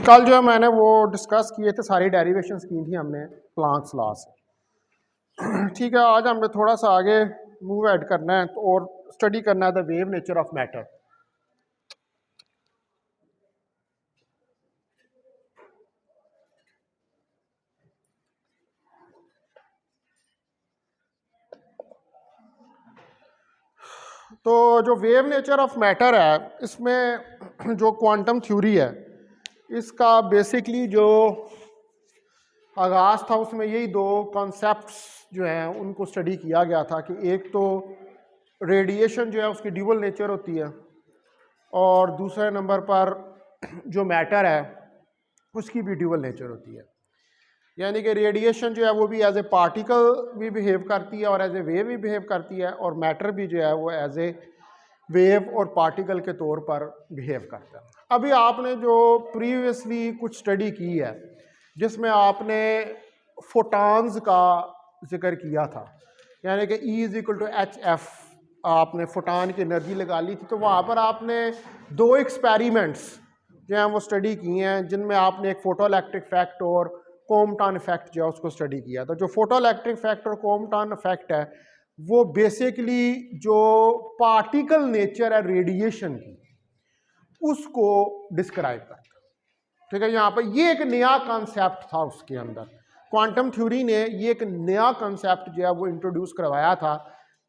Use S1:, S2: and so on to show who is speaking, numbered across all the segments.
S1: कल जो है मैंने वो डिस्कस किए थे, सारी डेरिवेशंस की थी हमने प्लांक्स लॉ से। ठीक है, आज हमने थोड़ा सा आगे मूव ऐड करना है और स्टडी करना है the wave nature of matter. तो जो वेव नेचर ऑफ मैटर है, इसमें जो क्वांटम थ्योरी है इसका बेसिकली जो आगाज़ था उसमें यही दो कॉन्सेप्ट्स जो हैं उनको स्टडी किया गया था कि एक तो रेडिएशन जो है उसकी ड्यूअल नेचर होती है, और दूसरे नंबर पर जो मैटर है उसकी भी ड्यूअल नेचर होती है। यानी कि रेडिएशन जो है वो भी एज ए पार्टिकल भी बिहेव करती है और एज ए वेव भी बिहेव करती है, और मैटर भी जो है वो एज ए वेव और पार्टिकल के तौर पर बिहेव करता है। अभी आपने जो प्रीवियसली कुछ स्टडी की है जिसमें आपने फोटॉन्स का जिक्र किया था, यानी कि E=hf, आपने फोटॉन की एनर्जी लगा ली थी, तो वहाँ पर आपने दो एक्सपेरिमेंट्स जो हैं वो स्टडी किए हैं जिनमें आपने एक फोटो इलेक्ट्रिक इफेक्ट और कॉम्पटन इफेक्ट जो है उसको स्टडी किया। तो जो फोटो इलेक्ट्रिक इफेक्ट और कॉम्पटन इफेक्ट है वो बेसिकली जो पार्टिकल नेचर है रेडिएशन की उसको डिस्क्राइब करता है। ठीक है, यहाँ पर ये एक नया कॉन्सेप्ट था उसके अंदर, क्वांटम थ्योरी ने ये एक नया कॉन्सेप्ट जो है वो इंट्रोड्यूस करवाया था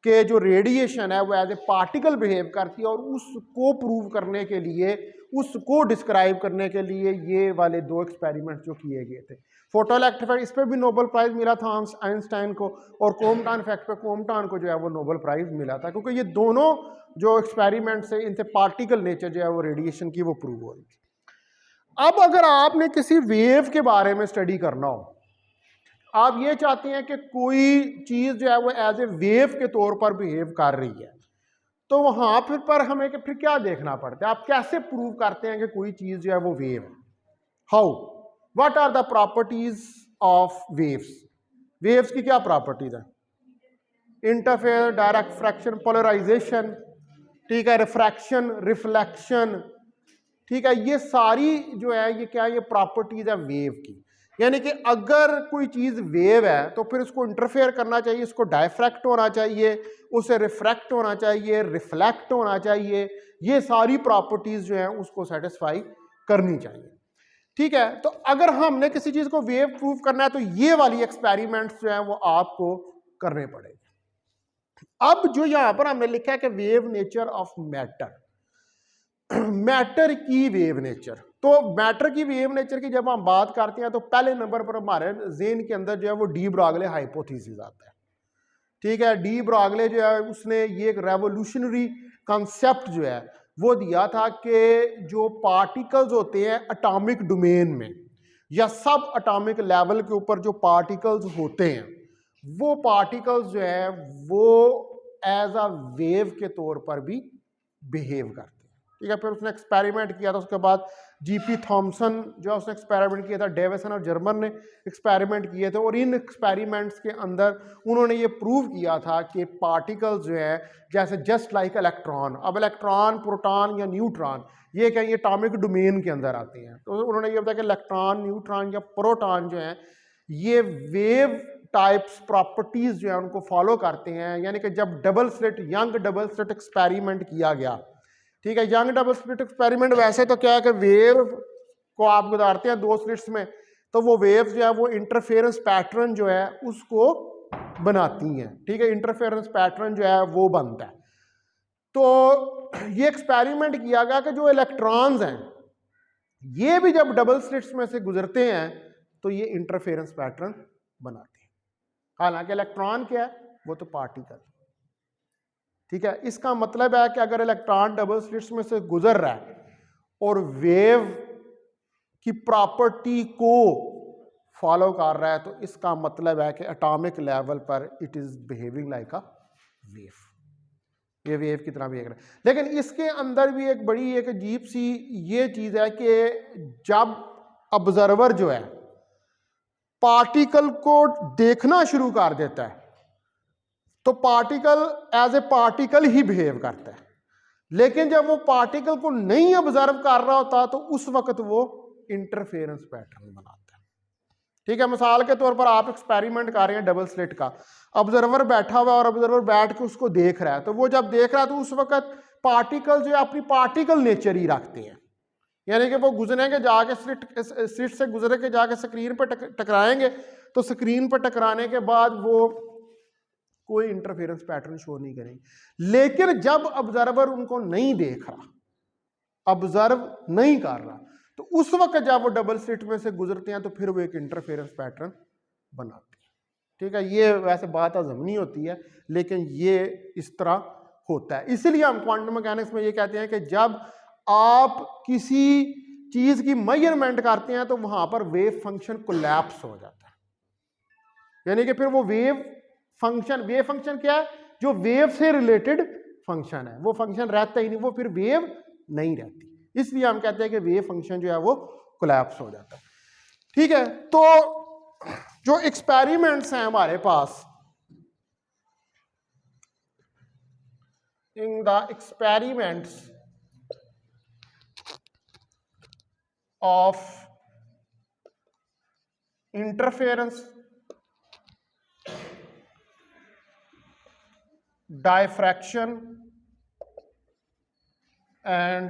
S1: कि जो रेडिएशन है वो एज ए पार्टिकल बिहेव करती है, और उसको प्रूव करने के लिए, उसको डिस्क्राइब करने के लिए ये वाले दो एक्सपेरिमेंट जो किए गए थे। फोटो इलेक्ट्रिक इफेक्ट, इस पर भी नोबेल प्राइज मिला था आइंस्टाइन को, और कॉम्पटन इफेक्ट पे कॉम्पटन को जो है वो नोबेल प्राइज मिला था, क्योंकि ये दोनों जो एक्सपेरिमेंट्स है इनसे पार्टिकल नेचर जो है वो रेडिएशन की वो प्रूव हो रही थी। अब अगर आपने किसी वेव के बारे में स्टडी करना हो, आप ये चाहते हैं कि कोई चीज़ जो है वो एज ए वेव के तौर पर बिहेव कर रही है, तो वहाँ पर हमें फिर क्या देखना पड़ता है? आप कैसे प्रूव करते हैं कि कोई चीज़ जो है वो वेव है? How, what are the properties of waves? Waves की क्या प्रॉपर्टीज है? इंटरफेयर, डायरेक्ट फ्रैक्शन, पोलराइजेशन, ठीक है, रिफ्रैक्शन, रिफ्लेक्शन, ठीक है, ये सारी जो है ये क्या, ये प्रॉपर्टीज है वेव की। यानी कि अगर कोई चीज़ वेव है तो फिर उसको इंटरफेयर करना चाहिए, उसको डायफ्रैक्ट होना चाहिए, उसे रिफ्रैक्ट होना चाहिए, रिफ्लेक्ट होना चाहिए, ये सारी प्रॉपर्टीज जो है उसको सेटिस्फाई करनी चाहिए। ठीक है, तो अगर हमने किसी चीज़ को वेव प्रूव करना है तो ये वाली एक्सपेरिमेंट्स जो है वो आपको करने पड़ेंगे। अब जो यहां पर हमने लिखा है कि wave nature of matter, matter की वेव नेचर, तो मैटर की वेव नेचर की जब हम बात करते हैं तो पहले नंबर पर हमारे ज़हन के अंदर जो है वो डी ब्रॉगले हाइपोथेसिस आता है। ठीक है, डी ब्रॉगले जो है उसने ये एक रेवोल्यूशनरी कॉन्सेप्ट जो है वो दिया था कि जो पार्टिकल्स होते हैं एटॉमिक डोमेन में या सब एटॉमिक लेवल के ऊपर जो पार्टिकल्स होते हैं, वो पार्टिकल्स जो है वो एज अ वेव के तौर पर भी बिहेव करते हैं। ठीक है, फिर उसने एक्सपेरिमेंट किया था, उसके बाद जीपी थॉमसन जो है उसने एक्सपेरिमेंट किया था, डेविसन और जर्मन ने एक्सपेरिमेंट किए थे, और इन एक्सपेरिमेंट्स के अंदर उन्होंने ये प्रूव किया था कि पार्टिकल्स जो है जैसे जस्ट लाइक इलेक्ट्रॉन, अब इलेक्ट्रॉन, प्रोटॉन या न्यूट्रॉन ये क्या, ये एटॉमिक डोमेन के अंदर आते हैं। तो उन्होंने ये बताया कि इलेक्ट्रॉन, न्यूट्रॉन या प्रोटॉन जो है ये वेव टाइप्स प्रॉपर्टीज जो है उनको फॉलो करते हैं। यानी कि जब double slit, young double slit experiment किया गया, ठीक है, यंग डबल स्लिट एक्सपेरिमेंट वैसे तो क्या है कि वेव को आप गुजारते हैं दो स्लिट्स में, तो वो वेव्स जो है वो इंटरफेरेंस पैटर्न जो है उसको बनाती हैं। ठीक है, इंटरफेरेंस पैटर्न जो है वो बनता है। तो ये एक्सपेरिमेंट किया गया कि जो इलेक्ट्रॉन्स हैं ये भी जब डबल स्लिट्स में से गुजरते हैं तो ये इंटरफेरेंस पैटर्न बनाते हैं। हालांकि इलेक्ट्रॉन क्या है, वो तो पार्टिकल। ठीक है, इसका मतलब है कि अगर इलेक्ट्रॉन डबल स्लिट्स में से गुजर रहा है और वेव की प्रॉपर्टी को फॉलो कर रहा है तो इसका मतलब है कि एटॉमिक लेवल पर it is behaving like a wave, ये वेव की तरह बिहेव कर रहा है। लेकिन इसके अंदर भी एक बड़ी एक अजीब सी ये चीज़ है कि जब ऑब्जर्वर जो है पार्टिकल को देखना शुरू कर देता है तो पार्टिकल एज ए पार्टिकल ही बिहेव करता है, लेकिन जब वो पार्टिकल को नहीं ऑब्जर्व कर रहा होता तो उस वक्त वो इंटरफेरेंस पैटर्न बनाता है। ठीक है, मिसाल के तौर पर आप एक्सपेरिमेंट कर रहे हैं डबल स्लिट का, ऑब्जर्वर बैठा हुआ और ऑब्जर्वर बैठ के उसको देख रहा है, तो वो जब देख रहा है तो उस वक्त पार्टिकल जो है अपनी पार्टिकल नेचर ही रखते हैं, यानी कि वो गुजरेंगे जाके स्लिट से गुजरे के जाके स्क्रीन पर टकराएंगे, तो स्क्रीन पर टकराने के बाद वो कोई इंटरफेरेंस पैटर्न शो नहीं करेंगे। लेकिन जब ऑब्जर्वर उनको नहीं देख रहा, ऑब्जर्व नहीं कर रहा, तो उस वक्त जब वो डबल स्लिट में से गुजरते हैं तो फिर वो एक इंटरफेरेंस पैटर्न बनाते हैं। ठीक है, ये वैसे बात ज़मनी होती है लेकिन ये इस तरह होता है। इसीलिए हम क्वांटम मैकेनिक्स में ये कहते हैं कि जब आप किसी चीज़ की मेजरमेंट करते हैं तो वहां पर वेव फंक्शन कोलैप्स हो जाता है, यानी कि फिर वो वेव फंक्शन क्या है, जो वेव से रिलेटेड फंक्शन है वो फंक्शन रहता ही नहीं, वो फिर वेव नहीं रहती। इसलिए हम कहते हैं कि वेव फंक्शन जो है वो कोलैप्स हो जाता है। ठीक है, तो जो एक्सपेरिमेंट्स हैं हमारे पास, in the experiments of interference, diffraction and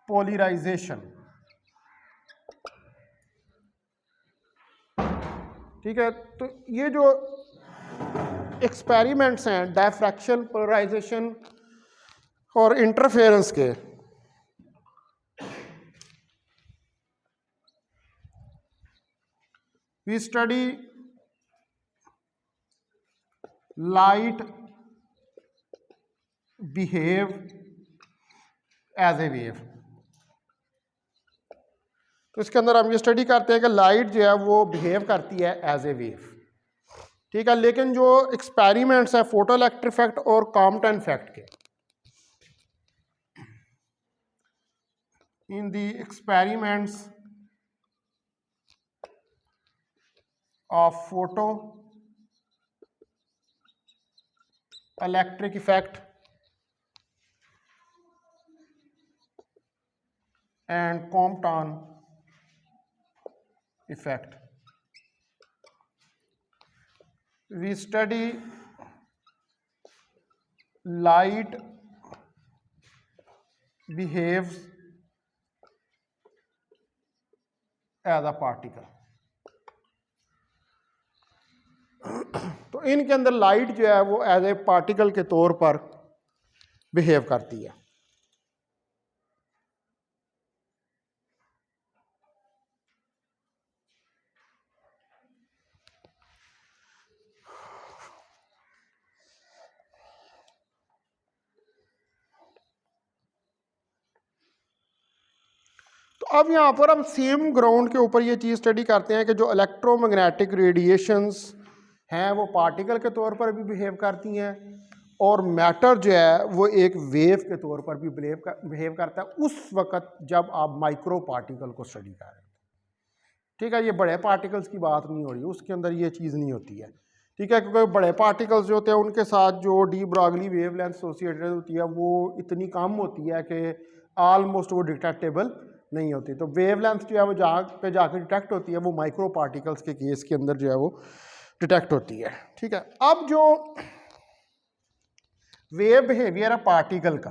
S1: polarization। ठीक है, तो ये जो एक्सपेरिमेंट्स हैं डायफ्रैक्शन, पोलराइजेशन और इंटरफेरेंस के, we study light behave as a wave. तो इसके अंदर हम ये स्टडी करते हैं कि लाइट जो है वो बिहेव करती है एज ए वेव। ठीक है, लेकिन जो एक्सपेरिमेंट्स है फोटो इलेक्ट्रिक इफेक्ट और कॉम्पटन इफेक्ट के, इन the experiments of photo electric effect and Compton effect, we study light behaves as a particle। तो इनके अंदर लाइट जो है वो एज ए पार्टिकल के तौर पर बिहेव करती है। तो अब यहां पर हम सेम ग्राउंड के ऊपर ये चीज स्टडी करते हैं कि जो इलेक्ट्रोमैग्नेटिक रेडिएशंस हैं वो पार्टिकल के तौर पर भी बिहेव करती हैं और मैटर जो है वो एक वेव के तौर पर भी बिहेव करता है उस वक्त जब आप माइक्रो पार्टिकल को स्टडी कर रहे हैं। ठीक है, ये बड़े पार्टिकल्स की बात नहीं हो रही, उसके अंदर ये चीज़ नहीं होती है। ठीक है, क्योंकि बड़े पार्टिकल्स जो होते हैं उनके साथ जो डी ब्रॉगली वेवलेंथ एसोसिएटेड होती है वो इतनी कम होती है कि ऑलमोस्ट वो डिटेक्टेबल नहीं होती। तो वेवलेंथ जो है वो जहाँ पे जाकर डिटेक्ट होती है वो माइक्रो पार्टिकल्स के केस के अंदर जो है वो डिटेक्ट होती है। ठीक है, अब जो वेव बिहेवियर है पार्टिकल का,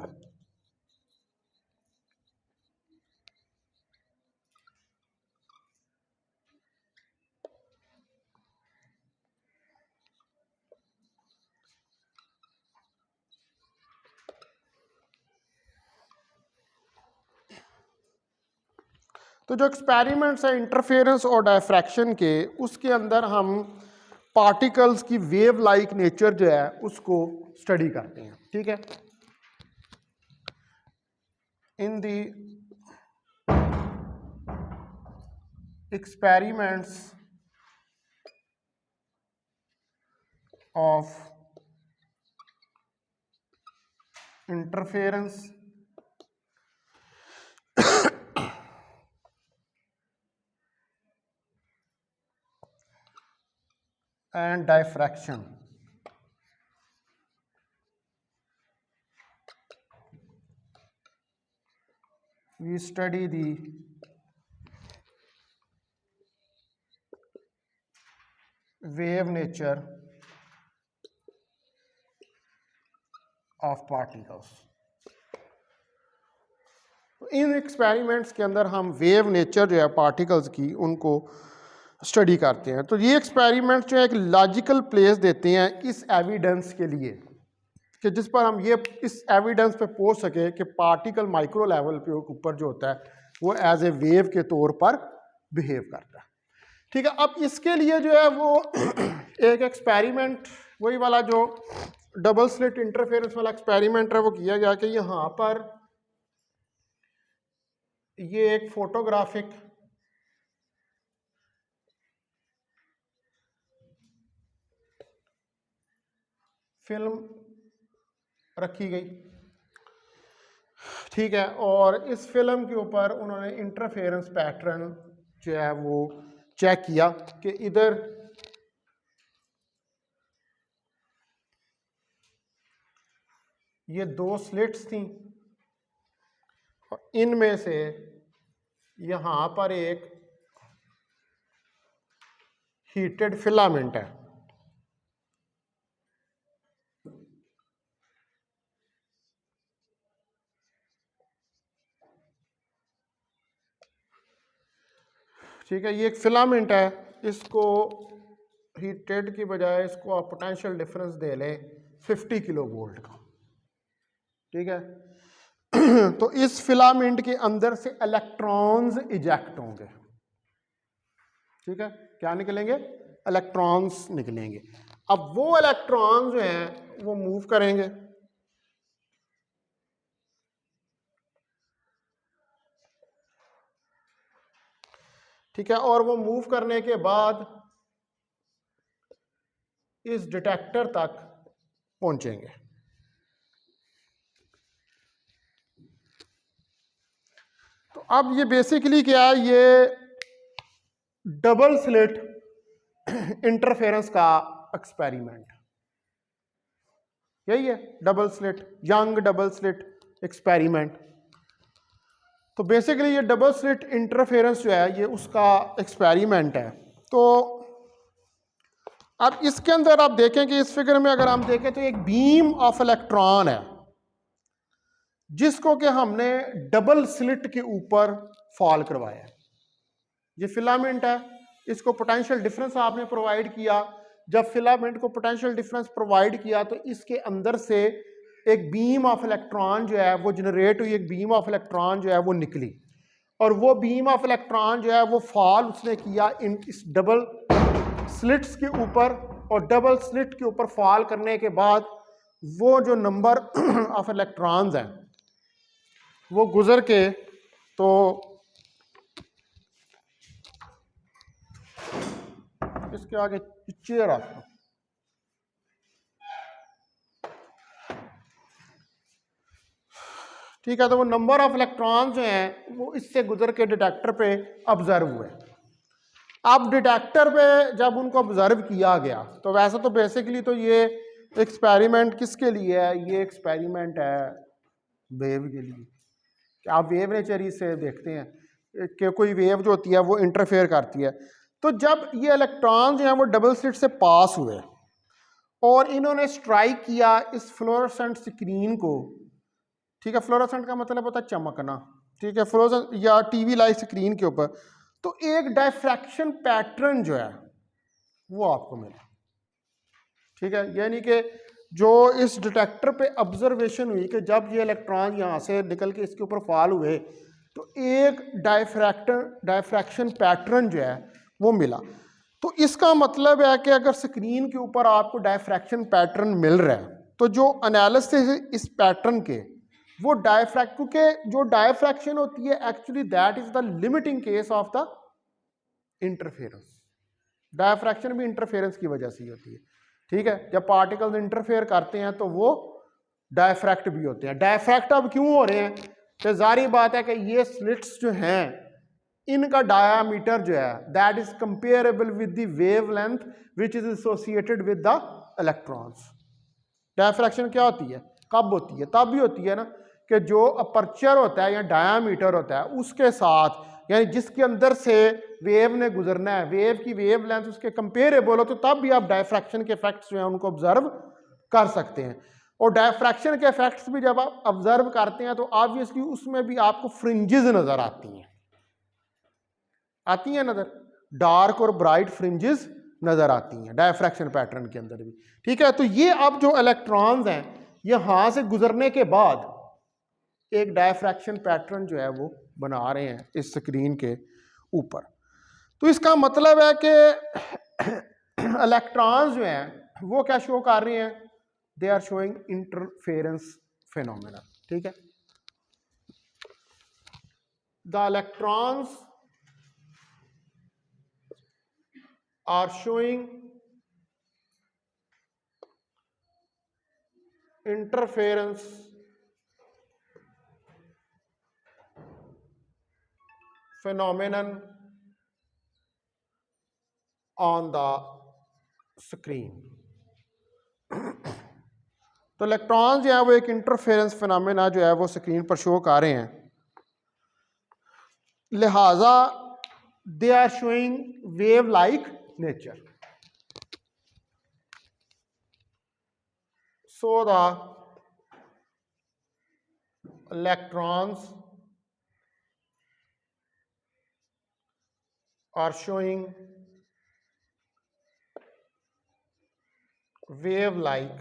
S1: तो जो एक्सपेरिमेंट्स है इंटरफेरेंस और डायफ्रैक्शन के, उसके अंदर हम पार्टिकल्स की वेव लाइक नेचर जो है उसको स्टडी करते हैं। ठीक है, इन दी experiments of interference and diffraction. We study the wave nature of particles. In experiments के अंदर हम वेव नेचर जो है पार्टिकल्स की उनको स्टडी करते हैं। तो ये एक्सपेरिमेंट्स जो है एक लॉजिकल प्लेस देते हैं इस एविडेंस के लिए कि जिस पर हम ये इस एविडेंस पे पहुंच सके कि पार्टिकल माइक्रो लेवल पे ऊपर जो होता है वो एज ए वेव के तौर पर बिहेव करता है। ठीक है, अब इसके लिए जो है वो एक एक्सपेरिमेंट वही वाला जो डबल स्लिट इंटरफेरेंस वाला एक्सपेरिमेंट है वो किया गया कि यहाँ पर ये एक फोटोग्राफिक फिल्म रखी गई। ठीक है, और इस फिल्म के ऊपर उन्होंने इंटरफेरेंस पैटर्न जो है वो चेक किया कि इधर ये दो स्लिट्स थी और इनमें से यहां पर एक हीटेड फिलामेंट है। ठीक है, ये एक फिलामेंट है, इसको हीटेड की बजाय इसको आप पोटेंशियल डिफरेंस दे लें 50 किलो वोल्ट का। ठीक है, तो इस फिलामेंट के अंदर से इलेक्ट्रॉन्स इजेक्ट होंगे। ठीक है, क्या निकलेंगे? इलेक्ट्रॉन्स निकलेंगे। अब वो इलेक्ट्रॉन्स जो हैं वो मूव करेंगे। ठीक है, और वो मूव करने के बाद इस डिटेक्टर तक पहुंचेंगे। तो अब ये बेसिकली क्या है, ये डबल स्लिट इंटरफेरेंस का एक्सपेरिमेंट यही है, double slit, young double slit experiment. तो बेसिकली ये डबल स्लिट इंटरफेरेंस जो है ये उसका एक्सपेरिमेंट है। तो अब इसके अंदर आप देखें कि इस फिगर में अगर हम देखें तो एक बीम ऑफ इलेक्ट्रॉन है जिसको कि हमने डबल स्लिट के ऊपर फॉल करवाया है। ये फिलामेंट है, इसको पोटेंशियल डिफरेंस आपने प्रोवाइड किया। जब फिलामेंट को पोटेंशियल डिफरेंस प्रोवाइड किया तो इसके अंदर से एक बीम ऑफ इलेक्ट्रॉन जो है वो जनरेट हुई, एक बीम ऑफ इलेक्ट्रॉन जो है वो निकली, और वो बीम ऑफ इलेक्ट्रॉन जो है वो फॉल उसने किया इन इस डबल स्लिट्स के ऊपर, और डबल स्लिट के ऊपर फॉल करने के बाद वो जो नंबर ऑफ इलेक्ट्रॉन्स हैं वो गुजर के तो इसके आगे चेयर आता, ठीक है, तो वो नंबर ऑफ इलेक्ट्रॉन्स जो हैं वो इससे गुजर के डिटेक्टर पे ऑब्जर्व हुए। अब डिटेक्टर पे जब उनको ऑब्जर्व किया गया तो वैसे तो बेसिकली तो ये एक्सपेरिमेंट किसके लिए है? ये एक्सपेरिमेंट है वेव के लिए, कि आप वेव नेचर से देखते हैं कि कोई वेव जो होती है वो इंटरफेयर करती है। तो जब ये इलेक्ट्रॉन जो हैं वो डबल स्लिट से पास हुए और इन्होंने स्ट्राइक किया इस फ्लोरोसेंट स्क्रीन को, ठीक है, फ्लोरोसेंट का मतलब होता है चमकना, ठीक है, फ्लोरोसेंट या टीवी लाइट स्क्रीन के ऊपर, तो एक डायफ्रैक्शन पैटर्न जो है वो आपको मिला। ठीक है, यानी कि जो इस डिटेक्टर पे ऑब्जर्वेशन हुई कि जब ये इलेक्ट्रॉन यहाँ से निकल के इसके ऊपर फॉल हुए तो एक डायफ्रैक्शन पैटर्न जो है वो मिला। तो इसका मतलब है कि अगर स्क्रीन के ऊपर आपको डायफ्रैक्शन पैटर्न मिल रहा है तो जो एनालिसिस इस पैटर्न के वो क्योंकि जो डायफ्रैक्शन होती है actually that is the limiting case of the interference. Diffraction भी इंटरफेरेंस की वजह से ही होती है, ठीक है। जब पार्टिकल्स इंटरफेयर करते हैं तो वो डायफ्रैक्ट भी होते हैं। डायफ्रैक्ट अब क्यों हो रहे हैं? तो जारी बात है कि ये स्लिट्स जो हैं इनका डायामीटर जो है that is comparable with the wavelength which is associated with the electrons. Diffraction क्या होती है, कब होती है? तब भी होती है ना कि जो अपर्चर होता है या डायामीटर होता है उसके साथ, यानी जिसके अंदर से वेव ने गुजरना है, वेव की वेव लेंथ उसके कंपेरेबल हो, तो तब भी आप डायफ्रैक्शन के इफेक्ट्स जो है उनको ऑब्जर्व कर सकते हैं। और डायफ्रैक्शन के इफेक्ट्स भी जब आप ऑब्जर्व करते हैं तो ऑब्वियसली उसमें भी आपको फ्रिंजेस नजर आती हैं नजर, डार्क और ब्राइट फ्रिंजेस नजर आती हैं डायफ्रैक्शन पैटर्न के अंदर भी, ठीक है। तो ये अब जो इलेक्ट्रॉन्स हैं यहां से गुजरने के बाद एक डायफ्रैक्शन पैटर्न जो है वो बना रहे हैं इस स्क्रीन के ऊपर। तो इसका मतलब है कि इलेक्ट्रॉन्स जो हैं वो क्या शो कर रहे हैं? They are showing interference phenomena, ठीक है। The electrons are showing interference phenomenon on the screen। तो इलेक्ट्रॉन जो है वो एक इंटरफेरेंस फिनोमेना जो है वो स्क्रीन पर शो कर रहे हैं, लिहाजा they are showing wave like nature. So the electrons are showing wave like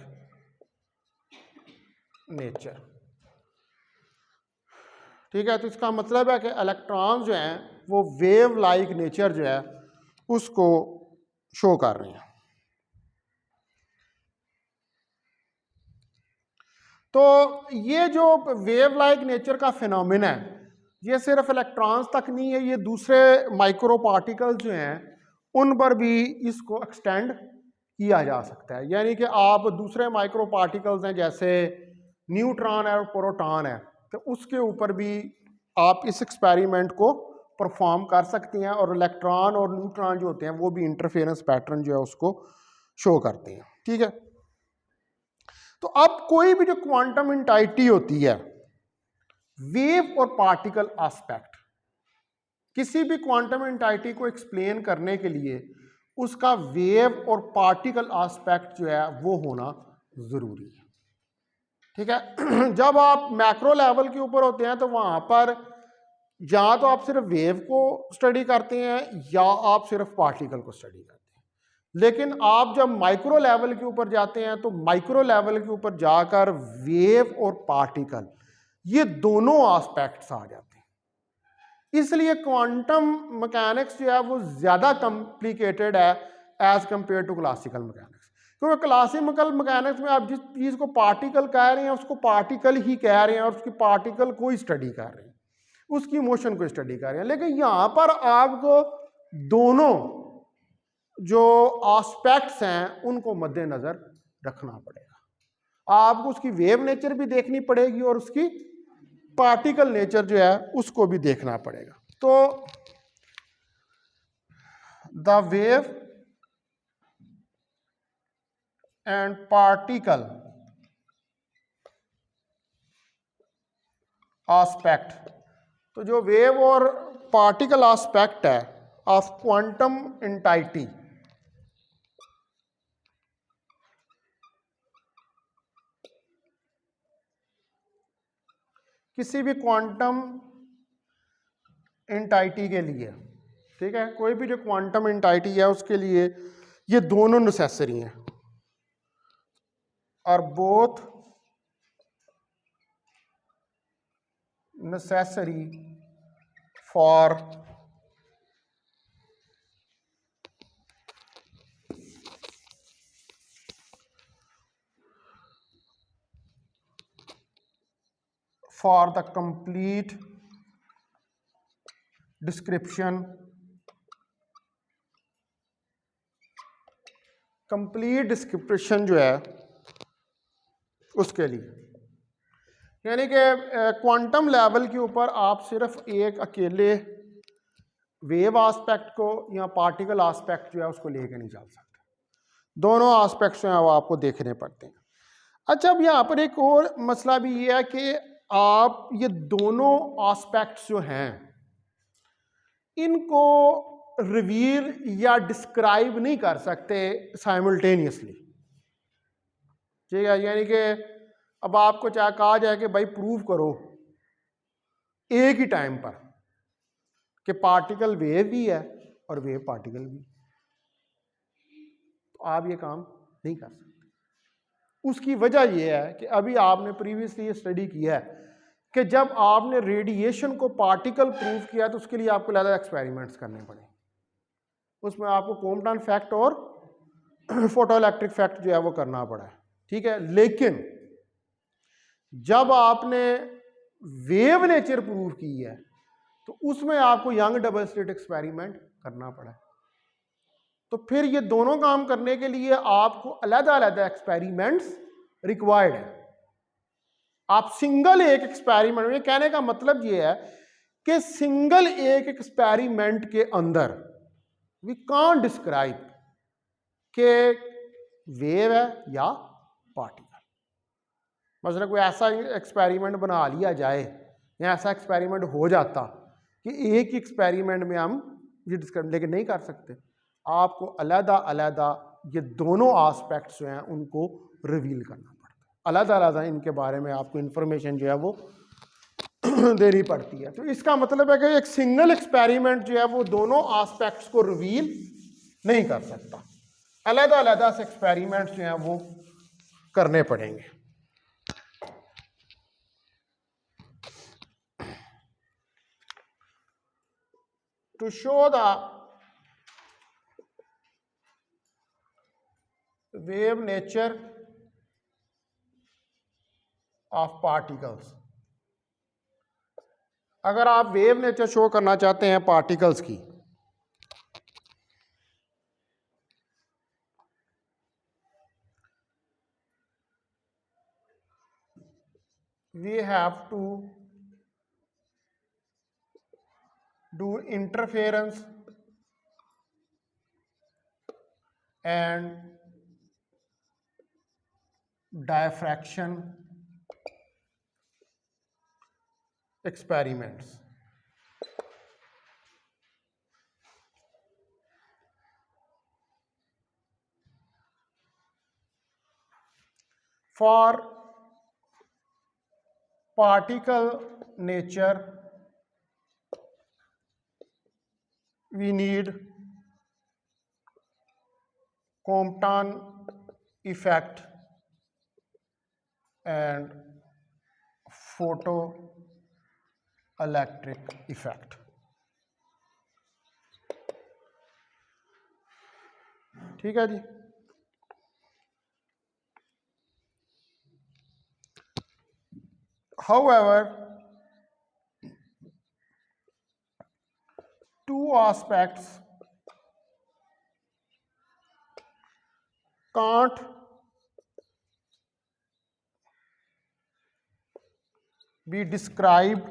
S1: nature, ठीक है। तो इसका मतलब है कि इलेक्ट्रॉन जो हैं वो वेव लाइक नेचर जो है उसको शो कर रहे हैं। तो ये जो वेव लाइक नेचर का फिनोमेना है ये सिर्फ इलेक्ट्रॉन्स तक नहीं है, ये दूसरे माइक्रो पार्टिकल्स जो हैं उन पर भी इसको एक्सटेंड किया जा सकता है। यानी कि आप दूसरे माइक्रो पार्टिकल्स हैं जैसे न्यूट्रॉन है और प्रोटॉन है, तो उसके ऊपर भी आप इस एक्सपेरिमेंट को परफॉर्म कर सकते हैं और इलेक्ट्रॉन और न्यूट्रॉन जो होते हैं वो भी इंटरफेरेंस पैटर्न जो है उसको शो करते हैं, ठीक है। तो अब कोई भी जो क्वांटम इंटाइटी होती है, वेव और पार्टिकल एस्पेक्ट, किसी भी क्वांटम इंटाइटी को एक्सप्लेन करने के लिए उसका वेव और पार्टिकल एस्पेक्ट जो है वो होना जरूरी है, ठीक है। जब आप मैक्रो लेवल के ऊपर होते हैं तो वहां पर या तो आप सिर्फ वेव को स्टडी करते हैं या आप सिर्फ पार्टिकल को स्टडी करते हैं। लेकिन आप जब माइक्रो लेवल के ऊपर जाते हैं तो माइक्रो लेवल के ऊपर जाकर वेव और पार्टिकल ये दोनों एस्पेक्ट्स आ जाते हैं। इसलिए क्वांटम मैकेनिक्स जो है वो ज्यादा कॉम्प्लिकेटेड है as compare to classical mechanics, क्योंकि क्लासिकल मैकेनिक्स में आप जिस चीज को पार्टिकल कह रहे हैं उसको पार्टिकल ही कह रहे हैं और उसकी पार्टिकल को ही स्टडी कर रहे हैं, उसकी मोशन को स्टडी कर रहे हैं। लेकिन यहां पर आपको दोनों जो एस्पेक्ट्स हैं उनको मद्देनजर रखना पड़ेगा। आपको उसकी वेव नेचर भी देखनी पड़ेगी और उसकी पार्टिकल नेचर जो है उसको भी देखना पड़ेगा। तो the wave and particle aspect, तो जो वेव और पार्टिकल एस्पेक्ट है ऑफ क्वांटम इंटाइटी, किसी भी क्वांटम इंटाइटी के लिए, ठीक है, कोई भी जो क्वांटम इंटाइटी है उसके लिए ये दोनों नेसेसरी हैं और both necessary for the complete description complete description जो है उसके लिए, यानी कि क्वांटम लेवल के ऊपर आप सिर्फ एक अकेले वेव एस्पेक्ट को या पार्टिकल एस्पेक्ट जो है उसको लेके नहीं चल सकते, दोनों एस्पेक्ट्स जो हैं वो आपको देखने पड़ते हैं। अच्छा, अब यहाँ पर एक और मसला भी ये है कि आप ये दोनों एस्पेक्ट्स जो हैं इनको रिवील या डिस्क्राइब नहीं कर सकते साइमल्टेनियसली, ठीक है। यानी कि अब आपको चाहे कहा जाए कि भाई प्रूव करो एक ही टाइम पर कि पार्टिकल वेव भी है और वेव पार्टिकल भी, तो आप ये काम नहीं कर सकते। उसकी वजह यह है कि अभी आपने प्रीवियसली स्टडी किया है कि जब आपने रेडिएशन को पार्टिकल प्रूव किया तो उसके लिए आपको ज़्यादा एक्सपेरिमेंट्स करने पड़े, उसमें आपको कॉम्पटन फैक्ट और फोटोइलेक्ट्रिक फैक्ट जो है वो करना पड़ा है, ठीक है। लेकिन जब आपने वेव नेचर प्रूव की है तो उसमें आपको यंग डबल स्लिट एक्सपेरिमेंट करना पड़ा है। तो फिर ये दोनों काम करने के लिए आपको अलग अलग एक्सपेरिमेंट्स रिक्वायर्ड है। आप सिंगल एक एक्सपेरिमेंट में, कहने का मतलब ये है कि सिंगल एक एक्सपेरिमेंट के अंदर वी कांट डिस्क्राइब कि वेव है या पार्टिकल। मतलब कोई ऐसा एक्सपेरिमेंट बना लिया जाए या ऐसा एक्सपेरिमेंट हो जाता कि एक ही एक्सपेरिमेंट में हम ये डिस्क्राइब, लेकिन नहीं कर सकते। आपको अलग अलग ये दोनों एस्पेक्ट्स जो हैं उनको रिवील करना पड़ता है, अलग अलग इनके बारे में आपको इंफॉर्मेशन जो है वो देनी पड़ती है। तो इसका मतलब है कि एक सिंगल एक्सपेरिमेंट जो है वो दोनों एस्पेक्ट्स को रिवील नहीं कर सकता, अलग अलग एक्सपेरिमेंट्स जो हैं वो करने पड़ेंगे। To show the wave nature of particles, अगर आप वेव नेचर शो करना चाहते हैं पार्टिकल्स की, we have to do interference and diffraction experiments. For particle nature, we need Compton effect and photoelectric effect. ठीक है जी। However, two aspects can't be described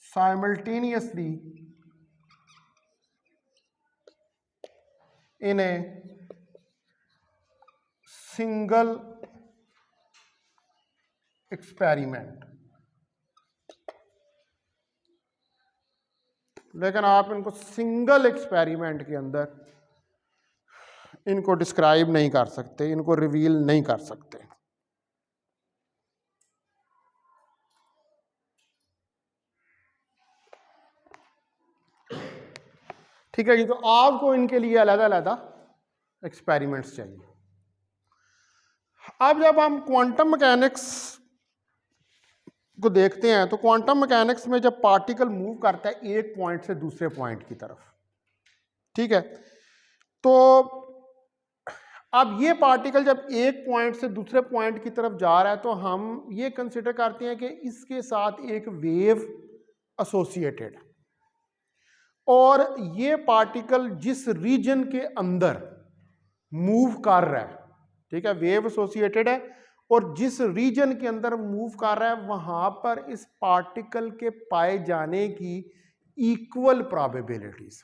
S1: simultaneously in a single experiment, लेकिन आप इनको single experiment के अंदर इनको describe नहीं कर सकते, इनको रिवील नहीं कर सकते। ठीक है जी। तो आपको इनके लिए अलग अलग एक्सपेरिमेंट्स चाहिए। अब जब हम क्वांटम मैकेनिक्स को देखते हैं तो क्वांटम मैकेनिक्स में जब पार्टिकल मूव करता है एक पॉइंट से दूसरे पॉइंट की तरफ, ठीक है, तो अब ये पार्टिकल जब एक पॉइंट से दूसरे पॉइंट की तरफ जा रहा है तो हम ये कंसिडर करते हैं कि इसके साथ एक वेव एसोसिएटेड, और ये पार्टिकल जिस रीजन के अंदर मूव कर रहा है, ठीक है, वेव एसोसिएटेड है और जिस रीजन के अंदर मूव कर रहा है वहां पर इस पार्टिकल के पाए जाने की इक्वल प्रोबेबिलिटीज,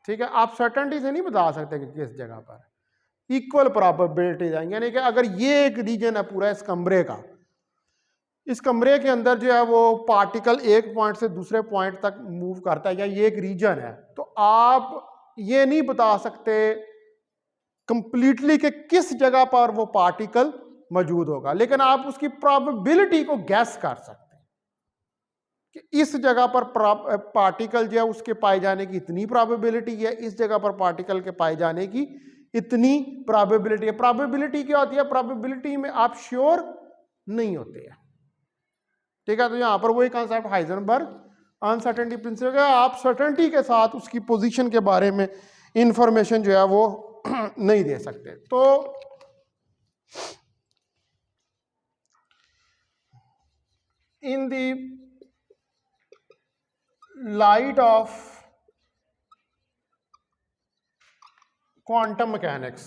S1: ठीक है। आप सर्टेनिटी से नहीं बता सकते कि किस जगह पर इक्वल प्रोबेबिलिटीज आएंगे, यानी कि अगर ये एक रीजन है पूरा इस कमरे का, इस कमरे के अंदर जो है वो पार्टिकल एक पॉइंट से दूसरे पॉइंट तक मूव करता है या ये एक रीजन है, तो आप ये नहीं बता सकते कंप्लीटली कि किस जगह पर वो पार्टिकल मौजूद होगा, लेकिन आप उसकी प्रोबेबिलिटी को गैस कर सकते हैं कि इस जगह पर पार्टिकल जो है उसके पाए जाने की इतनी प्रोबेबिलिटी है, इस जगह पर पार्टिकल के पाए जाने की इतनी प्रोबेबिलिटी है। प्रोबेबिलिटी क्या होती है? प्रोबेबिलिटी में आप श्योर नहीं होते हैं, ठीक है। तो यहां पर वही कॉन्सेप्ट हाइजेनबर्ग अनसर्टेनिटी प्रिंसिपल है, आप सर्टेनिटी के साथ उसकी पोजीशन के बारे में इंफॉर्मेशन जो है वो नहीं दे सकते। तो in the light of quantum mechanics,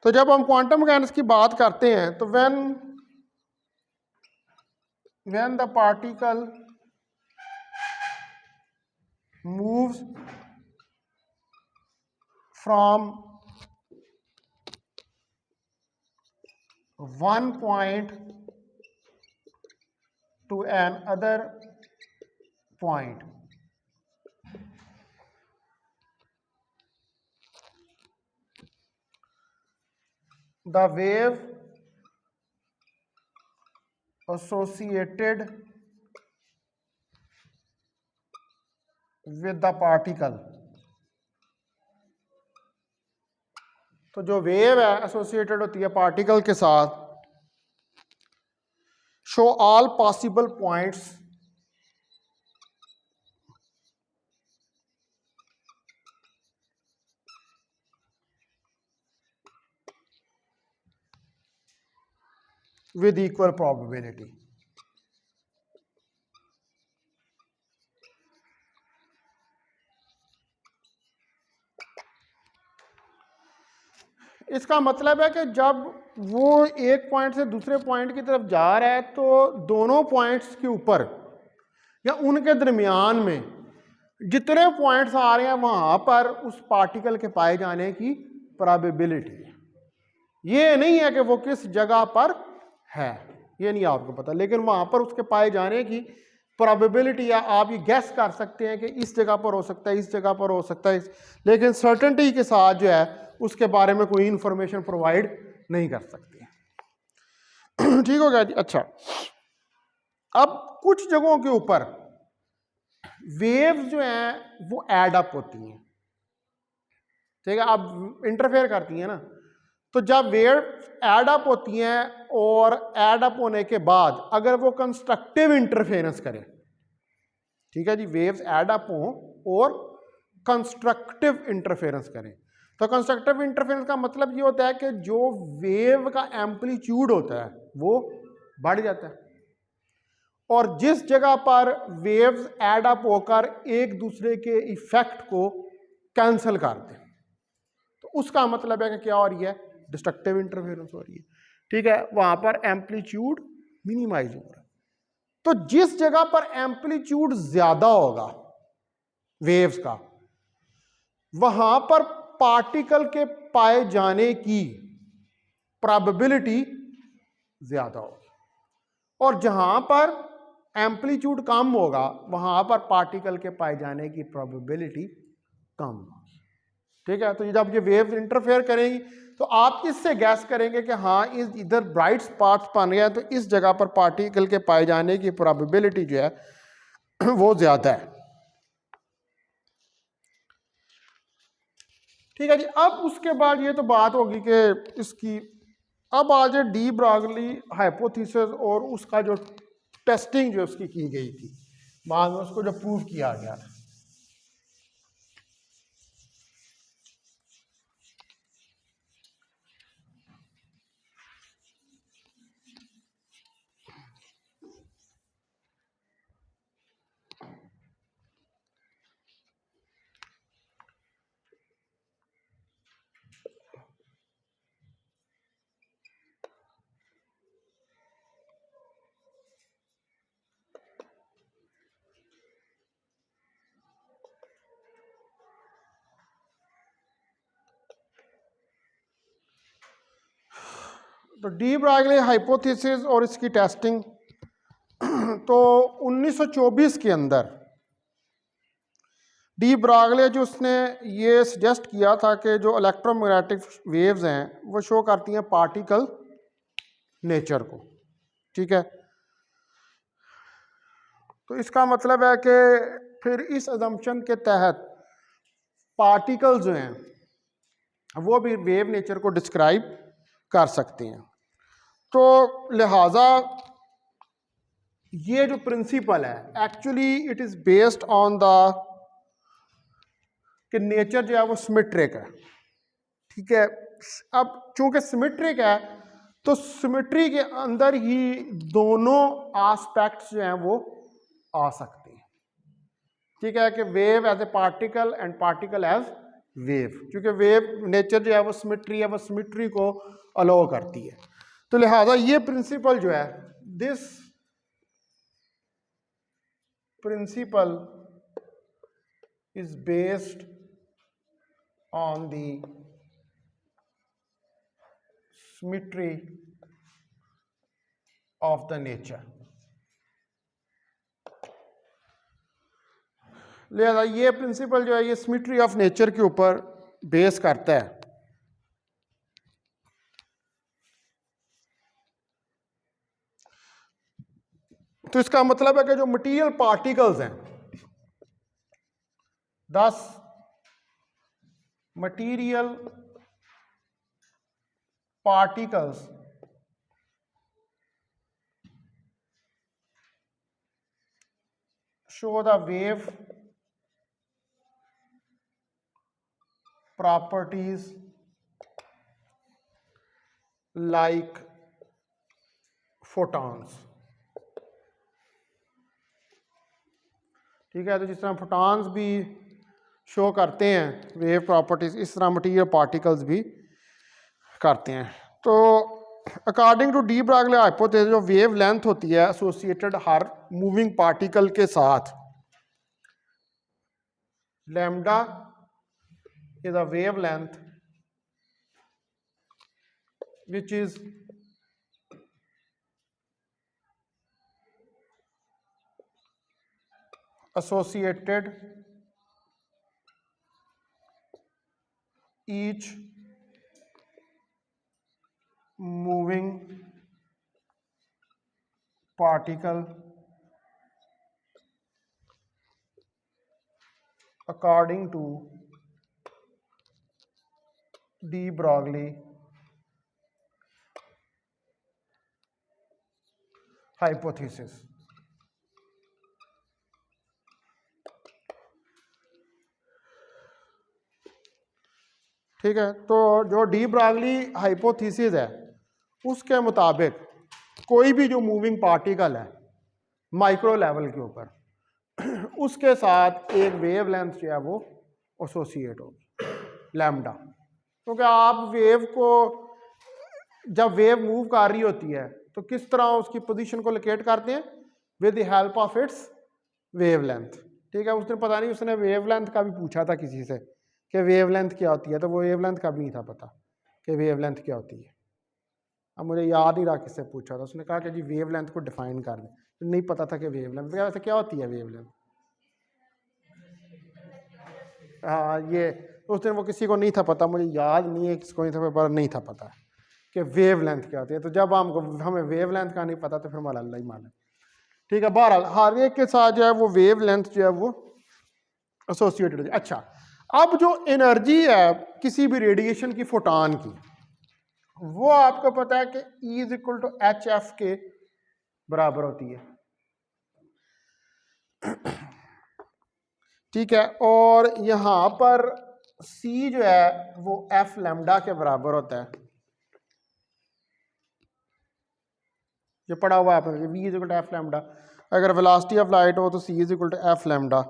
S1: तो जब हम क्वांटम मैकेनिक्स की बात करते हैं तो when the particle moves from one point to another point, the wave associated with the particle, तो जो वेव है एसोसिएटेड होती है पार्टिकल के साथ, show all possible points with equal probability। इसका मतलब है कि जब वो एक पॉइंट से दूसरे पॉइंट की तरफ जा रहा है तो दोनों पॉइंट्स के ऊपर या उनके दरमियान में जितने पॉइंट्स आ रहे हैं वहां पर उस पार्टिकल के पाए जाने की प्रोबेबिलिटी है। ये नहीं है कि वो किस जगह पर है, ये नहीं आपको पता, लेकिन वहां पर उसके पाए जाने की प्रोबेबिलिटी या आप ये गैस कर सकते हैं कि इस जगह पर हो सकता है, इस जगह पर हो सकता है, लेकिन सर्टेनिटी के साथ जो है उसके बारे में कोई इंफॉर्मेशन प्रोवाइड नहीं कर सकते। ठीक हो गया जी। अच्छा, अब कुछ जगहों के ऊपर वेव्स जो हैं वो एड अप होती हैं, ठीक है, अब इंटरफेयर करती हैं ना, तो जब वेव एड अप होती हैं और एड अप होने के बाद अगर वो कंस्ट्रक्टिव इंटरफेरेंस करें, ठीक है जी, वेव्स एड अप हो और कंस्ट्रक्टिव इंटरफेरेंस करें, तो कंस्ट्रक्टिव इंटरफेरेंस का मतलब ये होता है कि जो वेव का एम्पलीट्यूड होता है वो बढ़ जाता है और जिस जगह पर वेव्स एड अप होकर एक दूसरे के इफेक्ट को कैंसिल कर दें तो उसका मतलब है कि क्या हो रही है? डिस्ट्रक्टिव इंटरफेरेंस हो रही है, ठीक है, वहां पर एम्पलीट्यूड मिनिमाइज हो रहा है। तो जिस जगह पर एम्पलीट्यूड ज्यादा होगा वेव्स का वहां पर पार्टिकल के पाए जाने की प्रोबेबिलिटी ज्यादा होगी और जहां पर एम्पलीट्यूड कम होगा वहां पर पार्टिकल के पाए जाने की प्रोबेबिलिटी कम होगी, ठीक है। तो जब ये वेव्स इंटरफेयर करेंगी तो आप इससे गैस करेंगे कि हाँ इधर ब्राइट स्पॉट्स बन गया तो इस जगह पर पार्टिकल के पाए जाने की प्रोबेबिलिटी जो है वो ज्यादा है, ठीक है जी। अब उसके बाद ये तो बात होगी कि इसकी अब आ जाए डी ब्रॉगली हाइपोथेसिस और उसका जो टेस्टिंग जो उसकी की गई थी, बाद में उसको जो प्रूव किया गया था। तो डी ब्रागले हाइपोथेसिस और इसकी टेस्टिंग, तो 1924 के अंदर डी ब्रागले जो उसने ये सजेस्ट किया था कि जो इलेक्ट्रोमैग्नेटिक वेव्स हैं वो शो करती हैं पार्टिकल नेचर को, ठीक है। तो इसका मतलब है कि फिर इस अजम्पशन के तहत पार्टिकल्स जो हैं वो भी वेव नेचर को डिस्क्राइब कर सकते हैं। तो लिहाजा ये जो प्रिंसिपल है actually it is based on the कि नेचर जो है वो सिमेट्रिक है, ठीक है। अब चूंकि सिमेट्रिक है तो सिमेट्री के अंदर ही दोनों एस्पेक्ट्स जो हैं वो आ सकते हैं, ठीक है, कि wave as a particle and particle as wave, क्योंकि वेव नेचर जो है वो सिमेट्री है, वो सिमेट्री को अलाउ करती है। तो लिहाजा ये प्रिंसिपल जो है, this principle is based on the symmetry of the nature। लिहाजा ये प्रिंसिपल जो है ये सिमेट्री ऑफ नेचर के ऊपर बेस करता है। तो इसका मतलब है कि जो मटेरियल पार्टिकल्स हैं, 10 material particles show the wave properties like photons, ठीक है। तो जिस तरह फोटॉन्स भी शो करते हैं वेव प्रॉपर्टीज, इस तरह मटेरियल पार्टिकल्स भी करते हैं। तो अकॉर्डिंग टू डी ब्रागले हाइपोथेसिस जो वेव लेंथ होती है एसोसिएटेड हर मूविंग पार्टिकल के साथ, lambda is a wave length which is associated each moving particle according to de Broglie hypothesis। ठीक है। तो जो डी ब्रागली हाइपोथेसिस है उसके मुताबिक कोई भी जो मूविंग पार्टिकल है माइक्रो लेवल के ऊपर, उसके साथ एक वेव लेंथ जो है वो एसोसिएट होगी लैम्डा। क्योंकि आप वेव को जब वेव मूव कर रही होती है तो किस तरह उसकी पोजीशन को लोकेट करते हैं, with the help of its wave length, ठीक है। उस दिन पता नहीं उसने वेव लेंथ का भी पूछा था किसी से कि वेव लेंथ क्या होती है, तो वो वेव लेंथ का भी नहीं था पता कि वेव लेंथ क्या होती है। अब मुझे याद नहीं रहा किससे पूछा था, उसने कहा कि जी वेव लेंथ को डिफाइन कर दें, तो नहीं पता था कि वेव लेंथ वैसे क्या होती है वेव लेंथ। हाँ ये उस दिन वो किसी को नहीं था पता, मुझे याद नहीं है किसको नहीं था, पर नहीं था पता कि वेव लेंथ क्या होती है। तो जब हमें वेव लेंथ का नहीं पता तो फिर हमारा अल्लाह ही मालूम, ठीक है। बहरहाल हर एक के साथ जो है वो वेव लेंथ जो है वो एसोसिएटेड होती है। अच्छा, अब जो एनर्जी है किसी भी रेडिएशन की फोटॉन की, वो आपको पता है कि E is equal to h f के बराबर होती है, ठीक है। और यहां पर C जो है वो एफ लैम्डा के बराबर होता है, ये पढ़ा हुआ है आपने, V is equal to f lambda. अगर वेलोसिटी ऑफ लाइट हो तो C is equal to f lambda.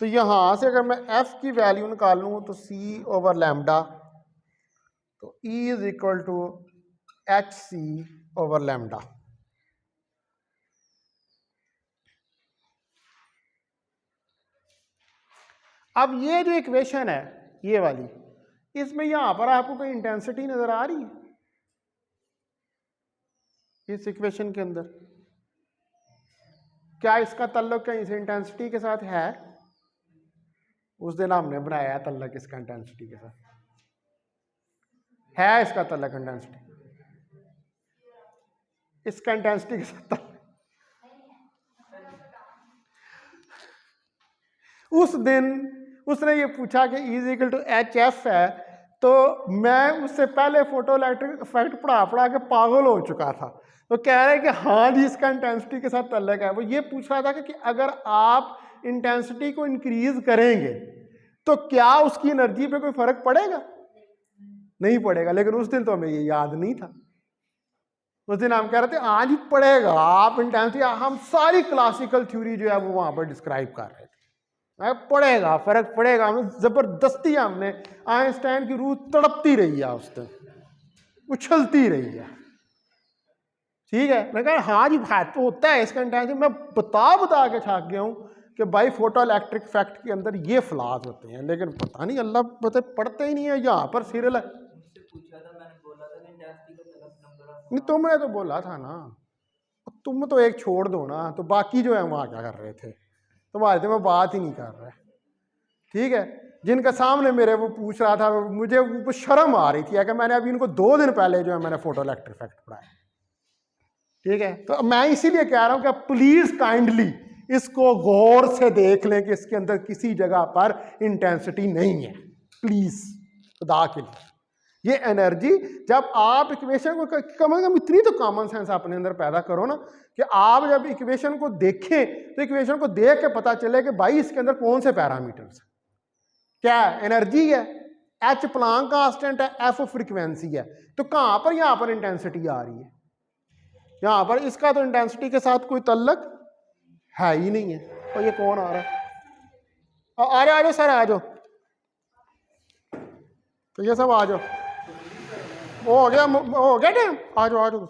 S1: तो यहां से अगर मैं F की वैल्यू निकालूं तो C ओवर लैम्डा, तो E is equal to h c over lambda. अब ये जो इक्वेशन है ये वाली, इसमें यहां पर आपको कोई इंटेंसिटी नजर आ रही है इस इक्वेशन के अंदर? क्या इसका तल्लुक कहीं से इंटेंसिटी के साथ है? उस दिन हमने बनाया है तल्लुक इसका इंटेंसिटी के साथ, है इसका तल्लुक इंटेंसिटी, इसका इंटेंसिटी के साथ तल्लुक। उस दिन उसने ये पूछा कि E equal to h f है, तो मैं उससे पहले फोटो इलेक्ट्रिक इफेक्ट पढ़ा के पागल हो चुका था। तो कह रहे हैं कि हाँ जी इसका इंटेंसिटी के साथ तल्लुक है। वो ये पूछ रहा था कि अगर आप इंटेंसिटी को इंक्रीज करेंगे तो क्या उसकी एनर्जी पे कोई फर्क पड़ेगा? नहीं पड़ेगा। लेकिन उस दिन तो हमें ये याद नहीं था। उस दिन हम कह रहे थे आज ही पड़ेगा, आप इंटेंसिटी, हम सारी क्लासिकल थ्योरी जो है वो वहां पर डिस्क्राइब कर रहे थे, पड़ेगा, फर्क पड़ेगा। हमें जबरदस्ती हमने आइंस्टाइन की रूह तड़पती रही है, उस दिन उछलती रही है। ठीक है, मैं कहा हाँ जी बात तो होता है इसका इंटेंसिटी। मैं बता के छाक गया हूं कि भाई फोटो इलेक्ट्रिक इफेक्ट के अंदर ये फ्लाज होते हैं, लेकिन पता नहीं अल्लाह पता पढ़ते ही नहीं है। यहाँ पर सीरियल है, नहीं तुमने तो बोला था ना, तुम तो एक छोड़ दो ना, तो बाकी जो है वहां क्या कर रहे थे? तुम्हारे से मैं बात ही नहीं कर रहा। ठीक है, जिनके सामने मेरे वो पूछ रहा था, मुझे वो शर्म आ रही थी कि मैंने अभी इनको 2 दिन पहले जो है मैंने फोटो इलेक्ट्रिक इफेक्ट पढ़ाया। ठीक है, तो मैं इसीलिए कह रहा हूं कि प्लीज काइंडली इसको गौर से देख लें कि इसके अंदर किसी जगह पर इंटेंसिटी नहीं है। प्लीज खुदा के लिए, ये एनर्जी जब आप इक्वेशन को कम से कम इतनी तो कॉमन सेंस अपने अंदर पैदा करो ना कि आप जब इक्वेशन को देखें तो इक्वेशन को देख के पता चले कि भाई इसके अंदर कौन से पैरामीटर्स, क्या एनर्जी है, एच प्लांक कांस्टेंट है, एफ फ्रीक्वेंसी है, तो कहां पर यहां पर इंटेंसिटी आ रही है? यहां पर इसका तो इंटेंसिटी के साथ कोई तल्लक है ही नहीं है। और ये कौन आ रहा है? आ जाओ सर, आ जाओ, तो ये सब आ जाओ, हो गया टाइम, आ जाओ।